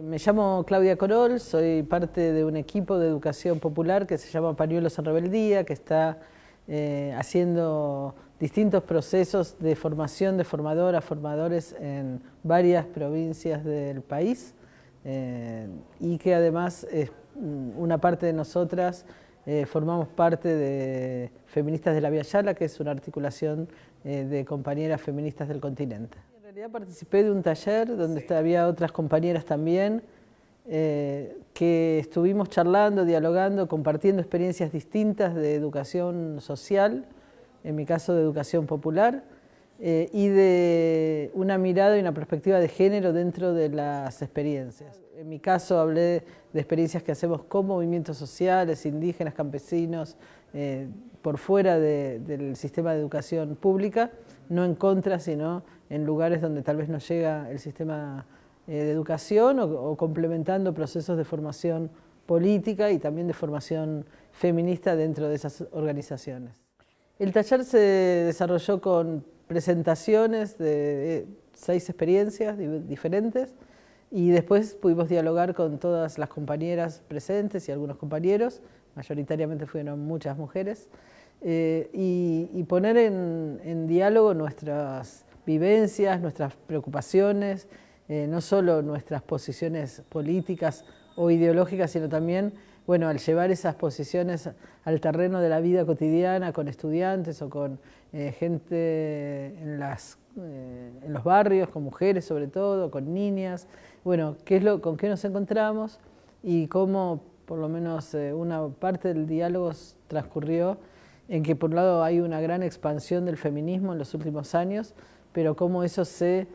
Me llamo Claudia Corol, soy parte de un equipo de educación popular que se llama Pañuelos en Rebeldía, que está haciendo distintos procesos de formación de formadoras, formadores en varias provincias del país y que además una parte de nosotras formamos parte de Feministas de la Vía Yala, que es una articulación de compañeras feministas del continente. En realidad participé de un taller donde había otras compañeras también, que estuvimos charlando, dialogando, compartiendo experiencias distintas de educación social, en mi caso de educación popular, y de una mirada y una perspectiva de género dentro de las experiencias. En mi caso hablé de experiencias que hacemos con movimientos sociales, indígenas, campesinos, por fuera del sistema de educación pública, no en contra, sino en lugares donde tal vez no llega el sistema de educación o complementando procesos de formación política y también de formación feminista dentro de esas organizaciones. El taller se desarrolló con presentaciones de 6 experiencias diferentes y después pudimos dialogar con todas las compañeras presentes y algunos compañeros, mayoritariamente fueron muchas mujeres, y poner en diálogo nuestras vivencias, nuestras preocupaciones, no solo nuestras posiciones políticas o ideológicas, sino también, bueno, al llevar esas posiciones al terreno de la vida cotidiana con estudiantes o con gente en los barrios, con mujeres sobre todo, con niñas, bueno, con qué nos encontramos y cómo por lo menos una parte del diálogo transcurrió en que por un lado hay una gran expansión del feminismo en los últimos años, pero cómo eso se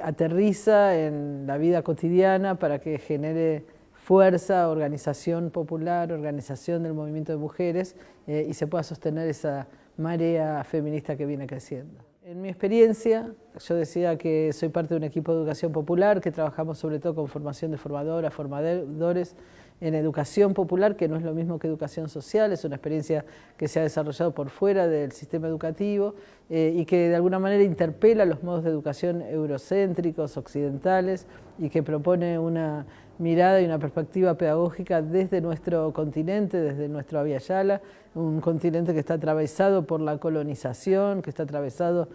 aterriza en la vida cotidiana para que genere fuerza, organización popular, organización del movimiento de mujeres y se pueda sostener esa marea feminista que viene creciendo. En mi experiencia, yo decía que soy parte de un equipo de educación popular, que trabajamos sobre todo con formación de formadoras, formadores en educación popular, que no es lo mismo que educación social, es una experiencia que se ha desarrollado por fuera del sistema educativo y que de alguna manera interpela los modos de educación eurocéntricos, occidentales, y que propone una mirada y una perspectiva pedagógica desde nuestro continente, desde nuestro Vía Yala, un continente que está atravesado por la colonización, que está atravesado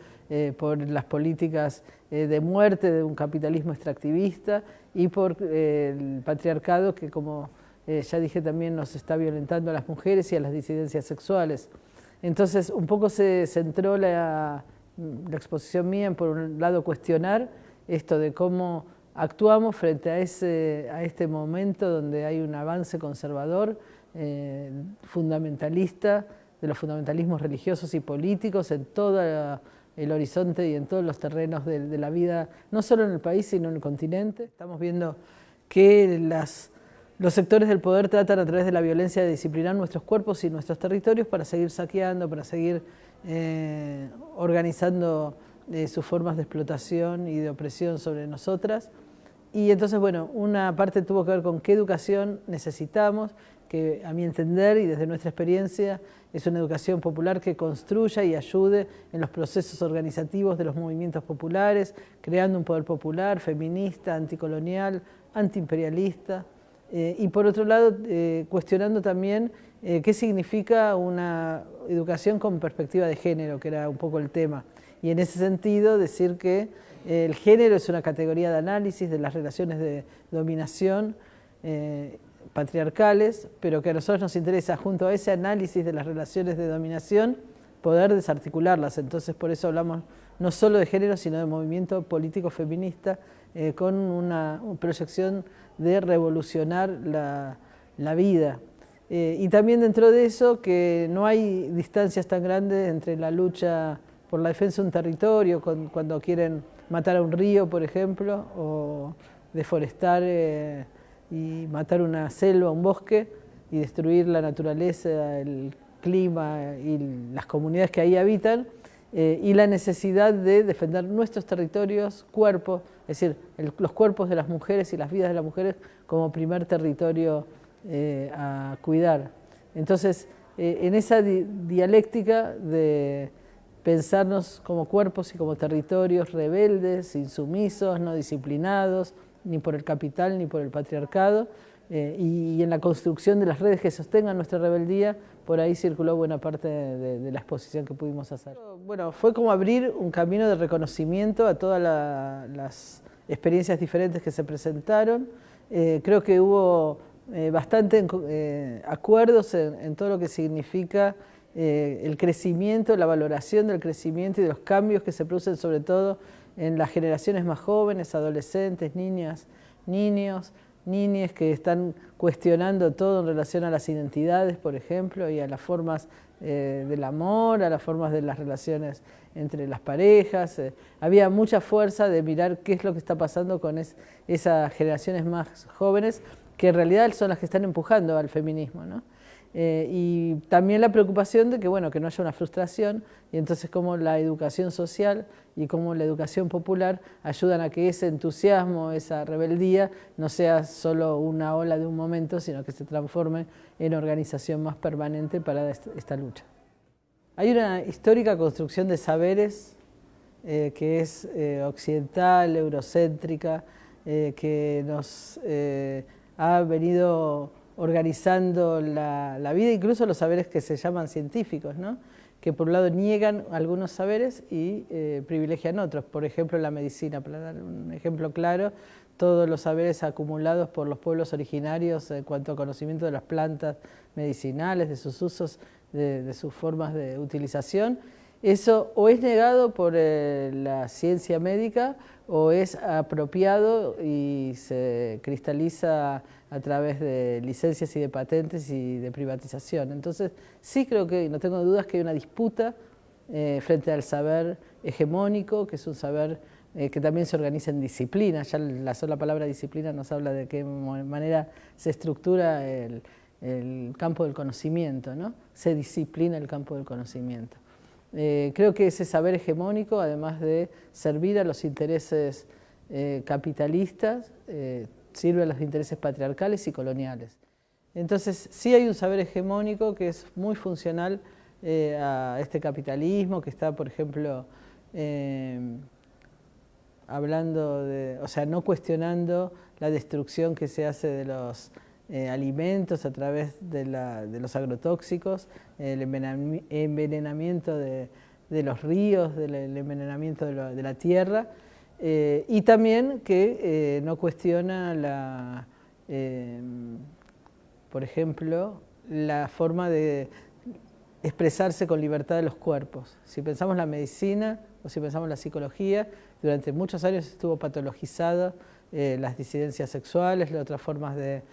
por las políticas de muerte de un capitalismo extractivista y por el patriarcado que, como ya dije, también nos está violentando a las mujeres y a las disidencias sexuales. Entonces, un poco se centró la exposición mía en, por un lado, cuestionar esto de cómo actuamos frente a este momento donde hay un avance conservador, fundamentalista, de los fundamentalismos religiosos y políticos en todo el horizonte y en todos los terrenos de la vida, no solo en el país, sino en el continente. Estamos viendo que los sectores del poder tratan a través de la violencia de disciplinar nuestros cuerpos y nuestros territorios para seguir saqueando, para seguir organizando sus formas de explotación y de opresión sobre nosotras. Y entonces, bueno, una parte tuvo que ver con qué educación necesitamos, que a mi entender y desde nuestra experiencia es una educación popular que construya y ayude en los procesos organizativos de los movimientos populares, creando un poder popular, feminista, anticolonial, antiimperialista, y por otro lado cuestionando también qué significa una educación con perspectiva de género, que era un poco el tema. Y en ese sentido decir que el género es una categoría de análisis de las relaciones de dominación patriarcales, pero que a nosotros nos interesa, junto a ese análisis de las relaciones de dominación, poder desarticularlas. Entonces, por eso hablamos no solo de género, sino de movimiento político feminista, con una proyección de revolucionar la vida. Y también dentro de eso, que no hay distancias tan grandes entre la lucha por la defensa de un territorio, cuando quieren matar a un río, por ejemplo, o deforestar y matar una selva, un bosque, y destruir la naturaleza, el clima y las comunidades que ahí habitan, y la necesidad de defender nuestros territorios, cuerpos, es decir, los cuerpos de las mujeres y las vidas de las mujeres como primer territorio a cuidar. Entonces, en esa dialéctica de pensarnos como cuerpos y como territorios rebeldes, insumisos, no disciplinados, ni por el capital, ni por el patriarcado, y en la construcción de las redes que sostengan nuestra rebeldía, por ahí circuló buena parte de la exposición que pudimos hacer. Bueno, fue como abrir un camino de reconocimiento a todas las experiencias diferentes que se presentaron. Creo que hubo bastante acuerdos en todo lo que significa el crecimiento, la valoración del crecimiento y de los cambios que se producen sobre todo en las generaciones más jóvenes, adolescentes, niñas, niños, niñas que están cuestionando todo en relación a las identidades, por ejemplo, y a las formas del amor, a las formas de las relaciones entre las parejas. Había mucha fuerza de mirar qué es lo que está pasando con esas generaciones más jóvenes, que en realidad son las que están empujando al feminismo, ¿no? Y también la preocupación de que, bueno, que no haya una frustración, y entonces cómo la educación social y cómo la educación popular ayudan a que ese entusiasmo, esa rebeldía, no sea solo una ola de un momento, sino que se transforme en organización más permanente para esta lucha. Hay una histórica construcción de saberes que es occidental, eurocéntrica, que nos ha venido organizando la vida, incluso los saberes que se llaman científicos, ¿no? Que por un lado niegan algunos saberes y privilegian otros. Por ejemplo, la medicina, para dar un ejemplo claro, todos los saberes acumulados por los pueblos originarios en cuanto a conocimiento de las plantas medicinales, de sus usos, de sus formas de utilización, eso o es negado por la ciencia médica o es apropiado y se cristaliza a través de licencias y de patentes y de privatización. Entonces, sí creo que, no tengo dudas, que hay una disputa frente al saber hegemónico, que es un saber que también se organiza en disciplinas. Ya la sola palabra disciplina nos habla de qué manera se estructura el campo del conocimiento, ¿no? Se disciplina el campo del conocimiento. Creo que ese saber hegemónico, además de servir a los intereses capitalistas, sirve a los intereses patriarcales y coloniales. Entonces, sí hay un saber hegemónico que es muy funcional a este capitalismo, que está, por ejemplo, hablando de, o sea, no cuestionando la destrucción que se hace de los alimentos a través de los agrotóxicos, el envenenamiento de los ríos, el envenenamiento de la tierra, y también que no cuestiona por ejemplo, la forma de expresarse con libertad de los cuerpos. Si pensamos la medicina o si pensamos la psicología, durante muchos años estuvo patologizada las disidencias sexuales, las otras formas de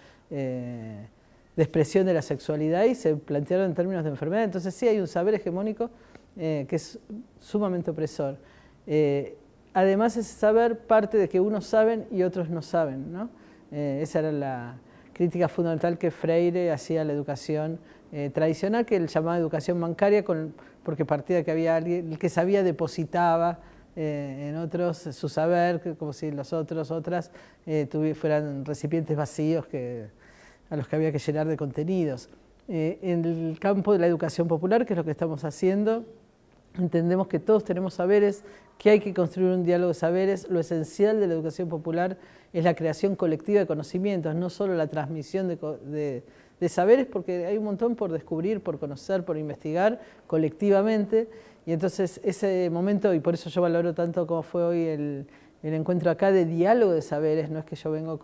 expresión de la sexualidad, y se plantearon en términos de enfermedad. Entonces sí hay un saber hegemónico que es sumamente opresor. Además, ese saber parte de que unos saben y otros no saben, ¿no? Esa era la crítica fundamental que Freire hacía a la educación tradicional, que él llamaba educación bancaria, porque partía de que había alguien que sabía depositaba en otros su saber, como si los otras fueran recipientes vacíos a los que había que llenar de contenidos. En el campo de la educación popular, que es lo que estamos haciendo, entendemos que todos tenemos saberes, que hay que construir un diálogo de saberes. Lo esencial de la educación popular es la creación colectiva de conocimientos, no solo la transmisión de saberes, porque hay un montón por descubrir, por conocer, por investigar colectivamente. Y entonces ese momento, y por eso yo valoro tanto como fue hoy el encuentro acá de diálogo de saberes, no es que yo vengo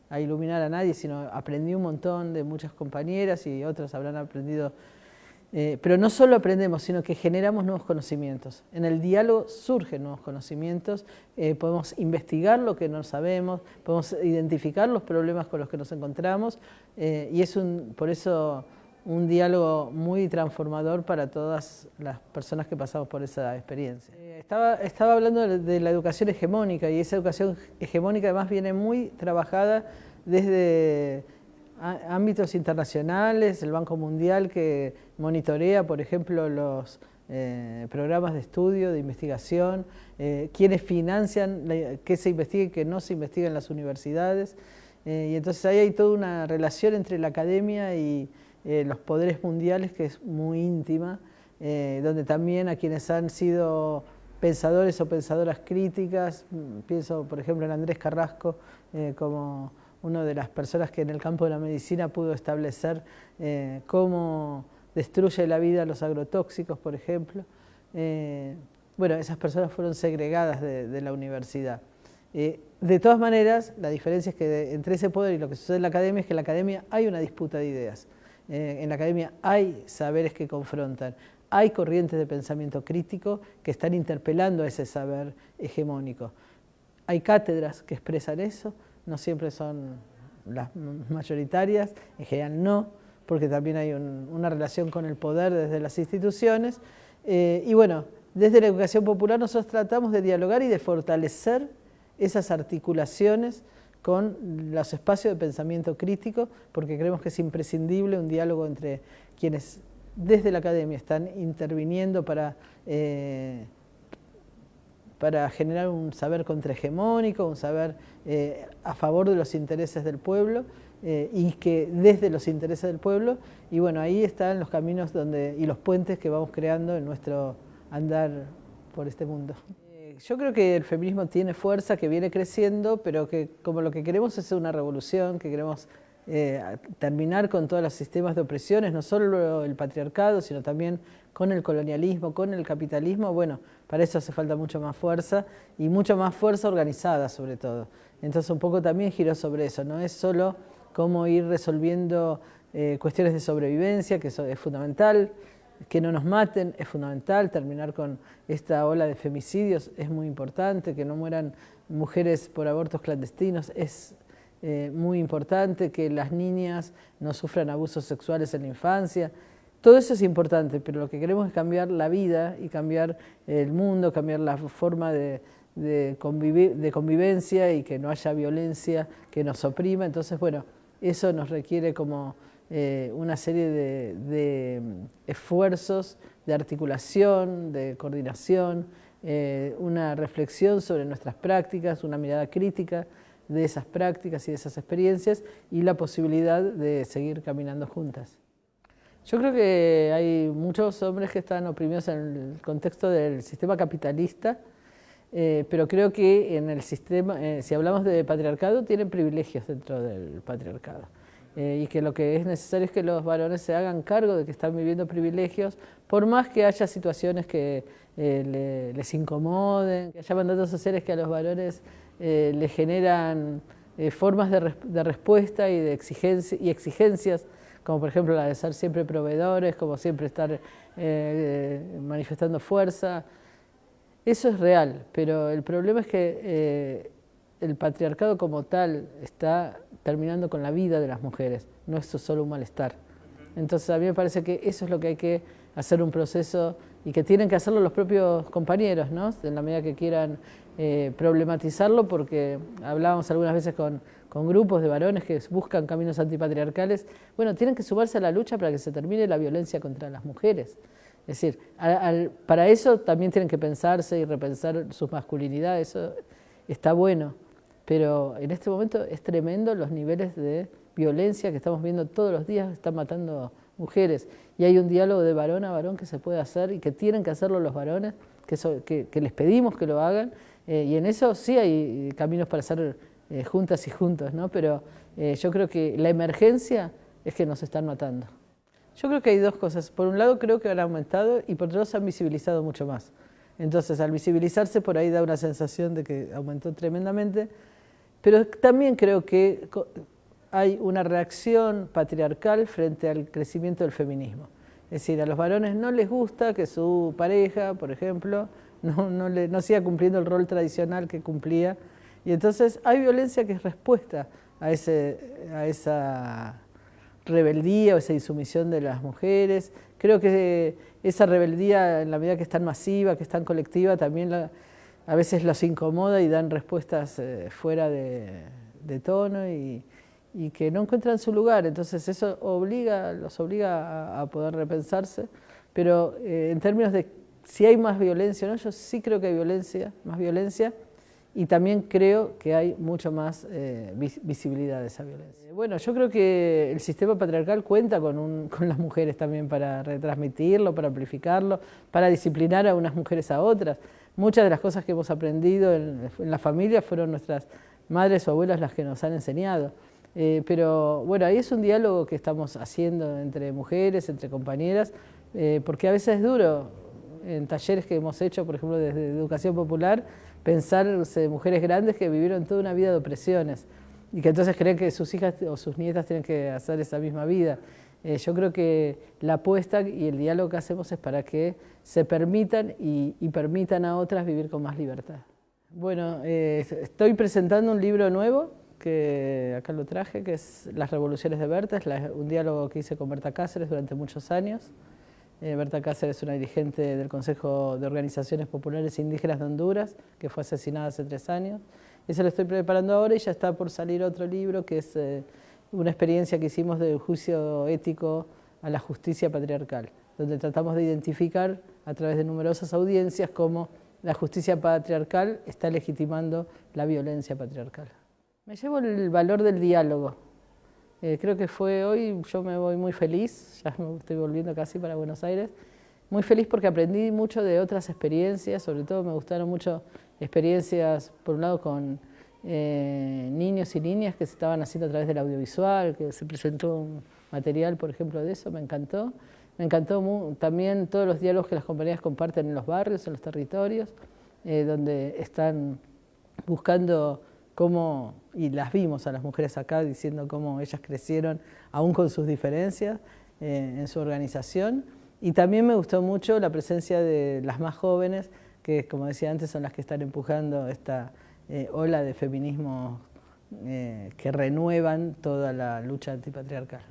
a iluminar a nadie, sino aprendí un montón de muchas compañeras y otras habrán aprendido. Pero no solo aprendemos, sino que generamos nuevos conocimientos. En el diálogo surgen nuevos conocimientos, podemos investigar lo que no sabemos, podemos identificar los problemas con los que nos encontramos, y es por eso un diálogo muy transformador para todas las personas que pasamos por esa experiencia. Estaba hablando de la educación hegemónica, y esa educación hegemónica además viene muy trabajada desde ámbitos internacionales, el Banco Mundial, que monitorea, por ejemplo, los programas de estudio, de investigación, quienes financian qué se investiga y qué no se investiga en las universidades. Y entonces ahí hay toda una relación entre la academia y los poderes mundiales que es muy íntima, donde también a quienes han sido pensadores o pensadoras críticas. Pienso, por ejemplo, en Andrés Carrasco como una de las personas que en el campo de la medicina pudo establecer cómo destruye la vida los agrotóxicos, por ejemplo. Bueno, esas personas fueron segregadas de la universidad. De todas maneras, la diferencia es que entre ese poder y lo que sucede en la academia es que en la academia hay una disputa de ideas. En la academia hay saberes que confrontan, hay corrientes de pensamiento crítico que están interpelando a ese saber hegemónico. Hay cátedras que expresan eso, no siempre son las mayoritarias, en general no, porque también hay una relación con el poder desde las instituciones. Y bueno, desde la educación popular nosotros tratamos de dialogar y de fortalecer esas articulaciones con los espacios de pensamiento crítico, porque creemos que es imprescindible un diálogo entre quienes desde la academia están interviniendo para generar un saber contrahegemónico, un saber a favor de los intereses del pueblo, y que desde los intereses del pueblo, y bueno, ahí están los caminos y los puentes que vamos creando en nuestro andar por este mundo. Yo creo que el feminismo tiene fuerza, que viene creciendo, pero que como lo que queremos es una revolución, que queremos terminar con todos los sistemas de opresiones, no solo el patriarcado, sino también con el colonialismo, con el capitalismo. Bueno, para eso hace falta mucho más fuerza y mucha más fuerza organizada sobre todo. Entonces un poco también giró sobre eso, no es solo cómo ir resolviendo cuestiones de sobrevivencia, que eso es fundamental, que no nos maten es fundamental, terminar con esta ola de femicidios es muy importante, que no mueran mujeres por abortos clandestinos es muy importante, que las niñas no sufran abusos sexuales en la infancia. Todo eso es importante, pero lo que queremos es cambiar la vida y cambiar el mundo, cambiar la forma de convivencia y que no haya violencia que nos oprima. Entonces, bueno, eso nos requiere como una serie de esfuerzos, de articulación, de coordinación, una reflexión sobre nuestras prácticas, una mirada crítica de esas prácticas y de esas experiencias y la posibilidad de seguir caminando juntas. Yo creo que hay muchos hombres que están oprimidos en el contexto del sistema capitalista, pero creo que en el sistema, si hablamos de patriarcado, tienen privilegios dentro del patriarcado. Y que lo que es necesario es que los varones se hagan cargo de que están viviendo privilegios, por más que haya situaciones que les incomoden, que haya mandatos sociales que a los varones les generan formas de respuesta y de exigencias, como por ejemplo la de ser siempre proveedores, como siempre estar manifestando fuerza. Eso es real, pero el problema es que el patriarcado como tal está terminando con la vida de las mujeres, no es solo un malestar. Entonces a mí me parece que eso es lo que hay que hacer un proceso y que tienen que hacerlo los propios compañeros, ¿no? En la medida que quieran problematizarlo, porque hablábamos algunas veces con grupos de varones que buscan caminos antipatriarcales. Bueno, tienen que sumarse a la lucha para que se termine la violencia contra las mujeres. Es decir, para eso también tienen que pensarse y repensar sus masculinidades, eso está bueno, pero en este momento es tremendo los niveles de violencia que estamos viendo todos los días, están matando mujeres, y hay un diálogo de varón a varón que se puede hacer y que tienen que hacerlo los varones, que les pedimos que lo hagan, y en eso sí hay caminos para hacer juntas y juntos, ¿no? Pero yo creo que la emergencia es que nos están matando. Yo creo que hay dos cosas. Por un lado creo que han aumentado y por otro lado se han visibilizado mucho más. Entonces al visibilizarse por ahí da una sensación de que aumentó tremendamente, pero también creo que hay una reacción patriarcal frente al crecimiento del feminismo. Es decir, a los varones no les gusta que su pareja, por ejemplo, no siga cumpliendo el rol tradicional que cumplía, y entonces hay violencia que es respuesta a esa rebeldía o esa insumisión de las mujeres. Creo que esa rebeldía, en la medida que es tan masiva, que es tan colectiva, también a veces los incomoda y dan respuestas fuera de tono y que no encuentran su lugar. Entonces eso los obliga a poder repensarse. Pero en términos de si hay más violencia o no, yo sí creo que hay más violencia, y también creo que hay mucho más visibilidad de esa violencia. Bueno, yo creo que el sistema patriarcal cuenta con las mujeres también para retransmitirlo, para amplificarlo, para disciplinar a unas mujeres a otras, muchas de las cosas que hemos aprendido en la familia fueron nuestras madres o abuelas las que nos han enseñado. Pero bueno, ahí es un diálogo que estamos haciendo entre mujeres, entre compañeras, porque a veces es duro en talleres que hemos hecho, por ejemplo, desde Educación Popular, pensar en mujeres grandes que vivieron toda una vida de opresiones y que entonces creen que sus hijas o sus nietas tienen que hacer esa misma vida. Yo creo que la apuesta y el diálogo que hacemos es para que se permitan y permitan a otras vivir con más libertad. Bueno, estoy presentando un libro nuevo, que acá lo traje, que es Las revoluciones de Berta, es un diálogo que hice con Berta Cáceres durante muchos años. Berta Cáceres es una dirigente del Consejo de Organizaciones Populares Indígenas de Honduras, que fue asesinada hace 3 años. Ese lo estoy preparando ahora y ya está por salir otro libro, que es una experiencia que hicimos de juicio ético a la justicia patriarcal, donde tratamos de identificar a través de numerosas audiencias cómo la justicia patriarcal está legitimando la violencia patriarcal. Me llevo el valor del diálogo. Creo que fue hoy, yo me voy muy feliz, ya me estoy volviendo casi para Buenos Aires, muy feliz porque aprendí mucho de otras experiencias, sobre todo me gustaron mucho experiencias, por un lado con niños y niñas que se estaban haciendo a través del audiovisual, que se presentó un material, por ejemplo, de eso, me encantó. Me encantó también todos los diálogos que las compañeras comparten en los barrios, en los territorios, donde están buscando cómo, y las vimos a las mujeres acá diciendo cómo ellas crecieron, aún con sus diferencias, en su organización. Y también me gustó mucho la presencia de las más jóvenes, que como decía antes son las que están empujando esta ola de feminismo que renuevan toda la lucha antipatriarcal.